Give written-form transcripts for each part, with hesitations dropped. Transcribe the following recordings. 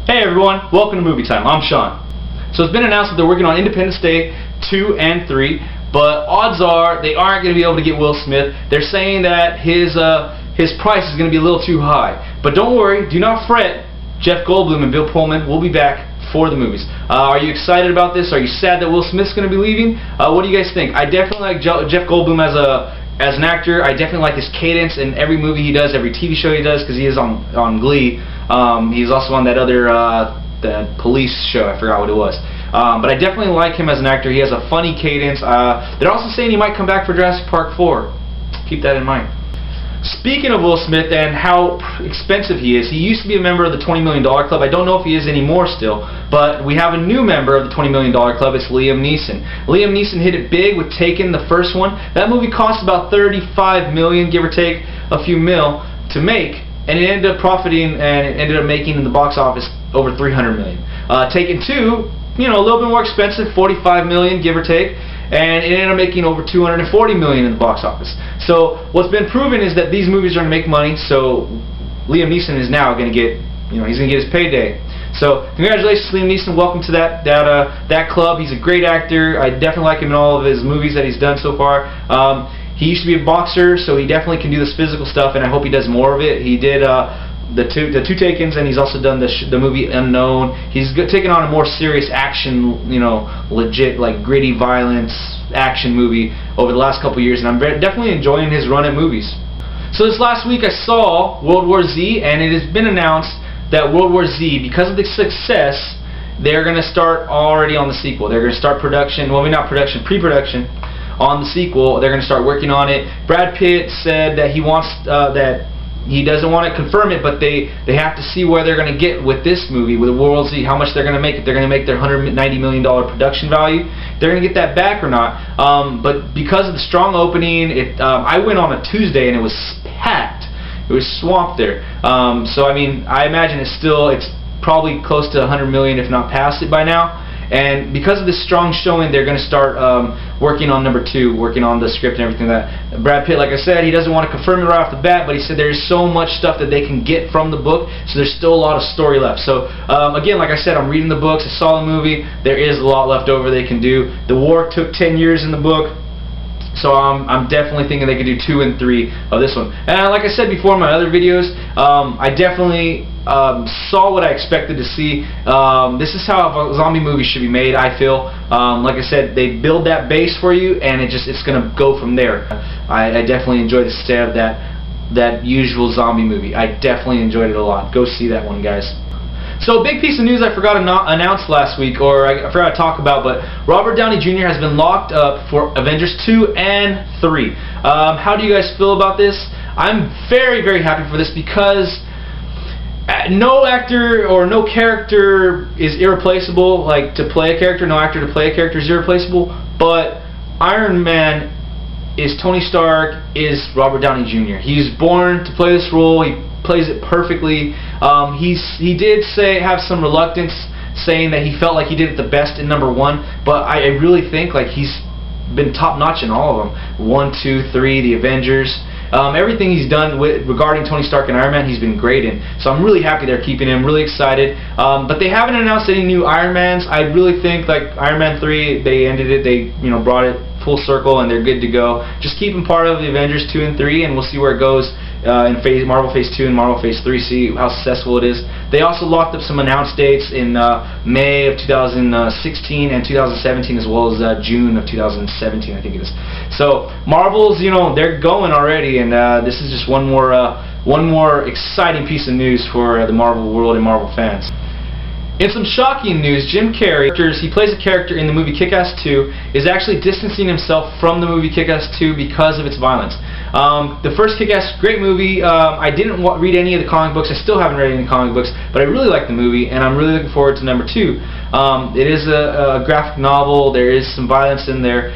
Hey everyone, welcome to Movie Time. I'm Sean. So it's been announced that they're working on Independence Day 2 and 3, but odds are they aren't going to be able to get Will Smith. They're saying that his price is going to be a little too high. But don't worry, do not fret. Jeff Goldblum and Bill Pullman will be back for the movies. Are you excited about this? Are you sad that Will Smith's going to be leaving? What do you guys think? I definitely like Jeff Goldblum as an actor. I definitely like his cadence in every movie he does, every TV show he does, because he is on Glee. He's also on that other that police show. I forgot what it was. But I definitely like him as an actor. He has a funny cadence. They're also saying he might come back for Jurassic Park 4. Keep that in mind. Speaking of Will Smith and how expensive he is, he used to be a member of the $20 Million Club. I don't know if he is anymore still, but we have a new member of the $20 Million Club. It's Liam Neeson. Liam Neeson hit it big with Taken, the first one. That movie cost about $35 million, give or take a few mil, to make, and it ended up profiting and it ended up making in the box office over $300 million. Taken 2, you know, a little bit more expensive, $45 million, give or take. And it ended up making over $240 million in the box office. So what's been proven is that these movies are going to make money. So Liam Neeson is now going to get, he's going to get his payday. So congratulations, Liam Neeson. Welcome to that club. He's a great actor. I definitely like him in all of his movies that he's done so far. He used to be a boxer, so he definitely can do this physical stuff, and I hope he does more of it. He did the two Takens, and he's also done the movie Unknown. He's taken on a more serious action, legit, like gritty violence action movie over the last couple years, and I'm definitely enjoying his run at movies. So this last week I saw World War Z, and it has been announced that World War Z, because of the success, they're going to start already on the sequel. They're going to start production, well, not production, pre-production on the sequel. They're going to start working on it. Brad Pitt said that he wants that he doesn't want to confirm it, but they have to see where they're going to get with this movie, with World War Z, how much they're going to make. If they're going to make their $190 million production value, they're going to get that back or not. But because of the strong opening, I went on a Tuesday and it was packed. It was swamped there. So I mean, I imagine it's probably close to 100 million, if not past it by now. And because of this strong showing, they're going to start working on number 2, working on the script and everything. That Brad Pitt, like I said, he doesn't want to confirm it right off the bat, but he said there's so much stuff that they can get from the book, so there's still a lot of story left. So again, like I said, I'm reading the books. I saw the movie. There is a lot left over they can do. The war took 10 years in the book. So I'm definitely thinking they could do 2 and 3 of this one. And like I said before in my other videos, I definitely saw what I expected to see. This is how a zombie movie should be made, I feel. Like I said, they build that base for you, and it's going to go from there. I definitely enjoyed the stay of that usual zombie movie. I definitely enjoyed it a lot. Go see that one, guys. So a big piece of news I forgot to announce last week, or I forgot to talk about, but Robert Downey Jr. has been locked up for Avengers 2 and 3. How do you guys feel about this? I'm very, very happy for this because no actor or no character is irreplaceable. Like, to play a character, no actor to play a character is irreplaceable, but Iron Man is Tony Stark, is Robert Downey Jr. He's born to play this role. He plays it perfectly. He did have some reluctance, saying that he felt like he did it the best in number 1, but I really think like he's been top-notch in all of them. 1, 2, 3, the Avengers. Everything he's done regarding Tony Stark and Iron Man, he's been great in. So I'm really happy they're keeping him, really excited. But they haven't announced any new Iron Mans. I really think like Iron Man 3, they ended it, they brought it full circle, and they're good to go. Just keep him part of the Avengers 2 and 3, and we'll see where it goes in Marvel Phase 2 and Marvel Phase 3, see how successful it is. They also locked up some announced dates in May of 2016 and 2017, as well as June of 2017, I think it is. So Marvel's, they're going already, and this is just one more exciting piece of news for the Marvel world and Marvel fans. In some shocking news, Jim Carrey, he plays a character in the movie Kick-Ass 2, is actually distancing himself from the movie Kick-Ass 2 because of its violence. The first Kick-Ass, great movie. I didn't read any of the comic books. I still haven't read any comic books, but I really like the movie, and I'm really looking forward to number 2. It is a graphic novel. There is some violence in there.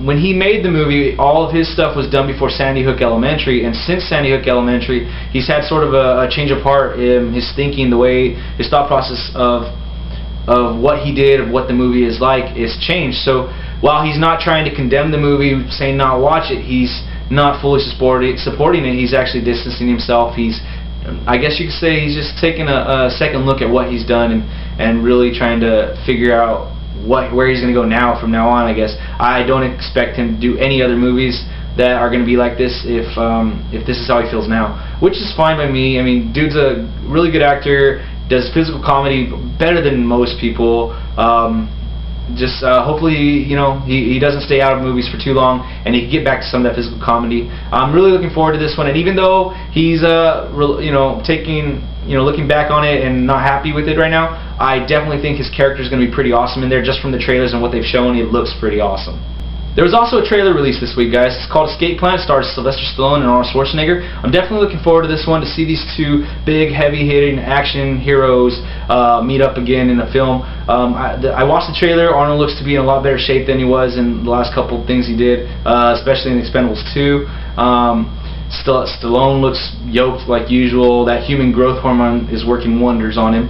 When he made the movie, all of his stuff was done before Sandy Hook Elementary, and since Sandy Hook Elementary, he's had sort of a change of heart in his thinking, the way his thought process of what he did, of what the movie is like, is changed. So while he's not trying to condemn the movie, saying not watch it, he's not fully supporting it. He's actually distancing himself. He's I guess you could say he's just taking a second look at what he's done and really trying to figure out where he's going to go from now on. I guess I don't expect him to do any other movies that are going to be like this if this is how he feels now, which is fine by me. I mean, dude's a really good actor, does physical comedy better than most people. Just hopefully, you know, he doesn't stay out of movies for too long, and he can get back to some of that physical comedy. I'm really looking forward to this one, and even though he's you know, looking back on it and not happy with it right now, I definitely think his character is going to be pretty awesome in there. Just from the trailers and what they've shown, it looks pretty awesome. There was also a trailer released this week, guys. It's called Escape Plan. It stars Sylvester Stallone and Arnold Schwarzenegger. I'm definitely looking forward to this one, to see these two big, heavy-hitting action heroes meet up again in a film. I watched the trailer. Arnold looks to be in a lot better shape than he was in the last couple of things he did, especially in Expendables 2. Stallone looks yoked like usual. That human growth hormone is working wonders on him.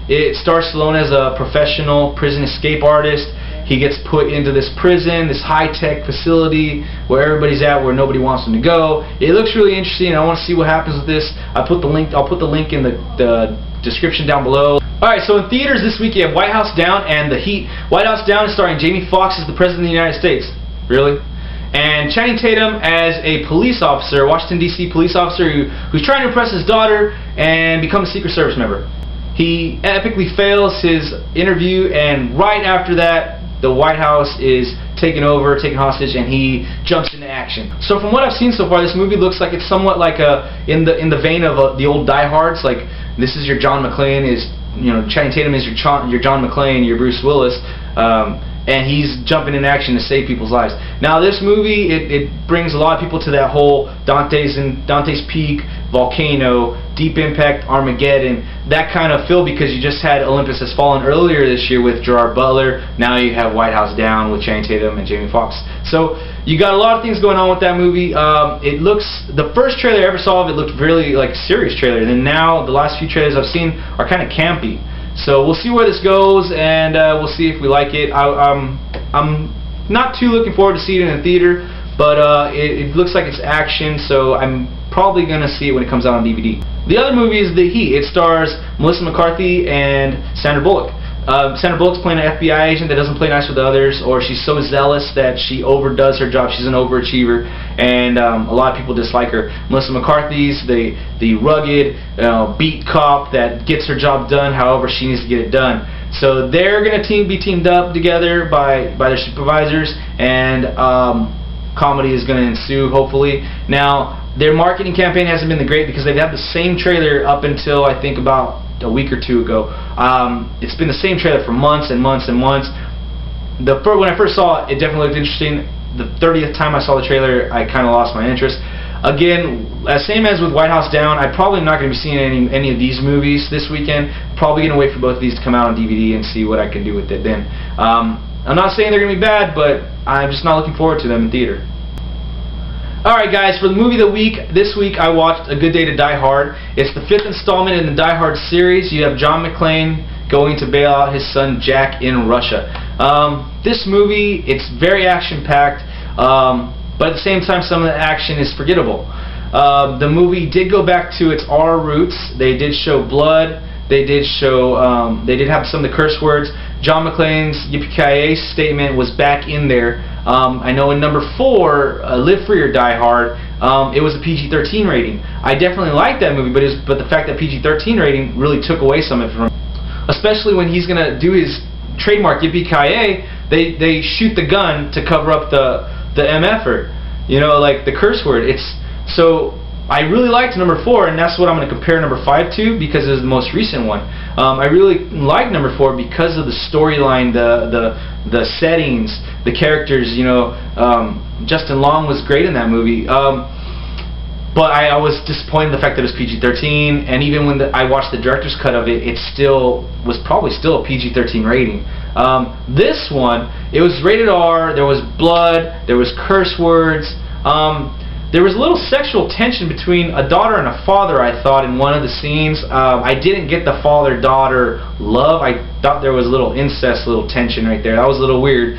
It stars Stallone as a professional prison escape artist. He gets put into this prison, this high-tech facility where everybody's at, where nobody wants him to go. It looks really interesting. I want to see what happens with this. I'll put the link in the description down below. Alright, so in theaters this week you have White House Down and The Heat. White House Down is starring Jamie Foxx as the President of the United States. Really? And Channing Tatum as a police officer, Washington, D.C. police officer who's trying to impress his daughter and become a Secret Service member. He epically fails his interview, and right after that, the White House is taken hostage, and he jumps into action. So from what I've seen so far, this movie looks like it's somewhat like in the vein of the old Die Hards. Like, this is your John McClane, Channing Tatum is your John McClane, your Bruce Willis, and he's jumping in action to save people's lives. Now this movie, it brings a lot of people to that whole Dante's Peak, Volcano, Deep Impact, Armageddon, that kind of feel, because you just had Olympus Has Fallen earlier this year with Gerard Butler. Now you have White House Down with Channing Tatum and Jamie Foxx. So you got a lot of things going on with that movie. The first trailer I ever saw of it looked really like a serious trailer, and then now the last few trailers I've seen are kind of campy. So we'll see where this goes, and we'll see if we like it. I'm not too looking forward to seeing it in the theater, but it looks like it's action, so I'm probably going to see it when it comes out on DVD. The other movie is The Heat. It stars Melissa McCarthy and Sandra Bullock. Sandra Bullock's playing an FBI agent that doesn't play nice with others, or she's so zealous that she overdoes her job. She's an overachiever, and a lot of people dislike her. Melissa McCarthy's the rugged, beat cop that gets her job done however she needs to get it done. So they're going to be teamed up together by their supervisors, and comedy is going to ensue, hopefully. Now, their marketing campaign hasn't been the great, because they've had the same trailer up until I think about a week or two ago. It's been the same trailer for months and months and months. When I first saw it, it definitely looked interesting. The 30th time I saw the trailer, I kind of lost my interest. Again, same as with White House Down, I probably am not going to be seeing any of these movies this weekend. Probably going to wait for both of these to come out on DVD and see what I can do with it then. I'm not saying they're going to be bad, but I'm just not looking forward to them in theater. Alright guys, for the movie of the week, this week I watched A Good Day to Die Hard. It's the 5th installment in the Die Hard series. You have John McClane going to bail out his son Jack in Russia. This movie, it's very action-packed, but at the same time some of the action is forgettable. The movie did go back to its R roots. They did show blood. They did have some of the curse words. John McClane's Yippee-ki-yay statement was back in there. I know in number 4, Live Free or Die Hard, it was a PG-13 rating. I definitely liked that movie, but the fact that PG-13 rating really took away some of it from him. Especially when he's going to do his trademark Yippee-ki-yay, they shoot the gun to cover up the MF-er, like the curse word. So I really liked number 4, and that's what I'm going to compare number 5 to, because it's the most recent one. I really like number 4 because of the storyline, the settings, the characters. Justin Long was great in that movie. But I was disappointed in the fact that it was PG-13, and even when I watched the director's cut of it, it was probably still a PG-13 rating. This one, it was rated R. There was blood. There was curse words. There was a little sexual tension between a daughter and a father, I thought, in one of the scenes. I didn't get the father-daughter love. I thought there was a little incest, a little tension right there. That was a little weird.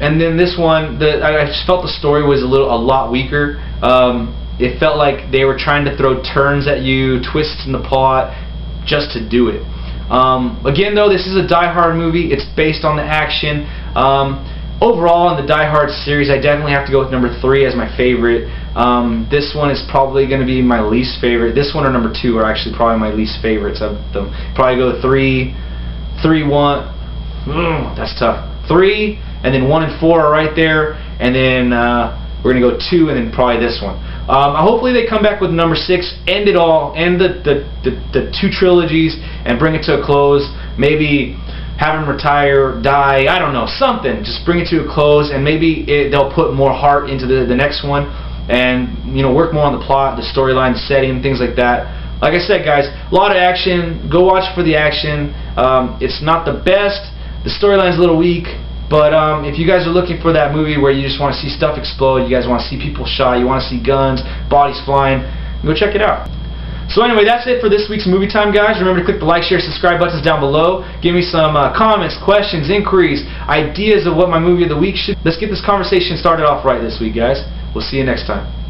And then this one, I just felt the story was a lot weaker. it felt like they were trying to throw turns at you, twists in the plot, just to do it. Again, though, this is a Die Hard movie. It's based on the action. Overall, in the Die Hard series, I definitely have to go with number 3 as my favorite. This one is probably going to be my least favorite. This one or number 2 are actually probably my least favorites of them. Probably go 3, 1. That's tough. 3, and then 1 and 4 are right there, and then we're going to go 2, and then probably this one. Hopefully they come back with number 6, end it all, end the 2 trilogies, and bring it to a close. Maybe have him retire, die, I don't know, something. Just bring it to a close, and maybe they'll put more heart into the next one, and work more on the plot, the storyline, the setting, things like that. Like I said, guys, a lot of action. Go watch for the action. It's not the best. The storyline's a little weak. But if you guys are looking for that movie where you just want to see stuff explode, you guys want to see people shot, you want to see guns, bodies flying, go check it out. So anyway, that's it for this week's Movie Time, guys. Remember to click the like, share, subscribe buttons down below. Give me some comments, questions, inquiries, ideas of what my movie of the week should be. Let's get this conversation started off right this week, guys. We'll see you next time.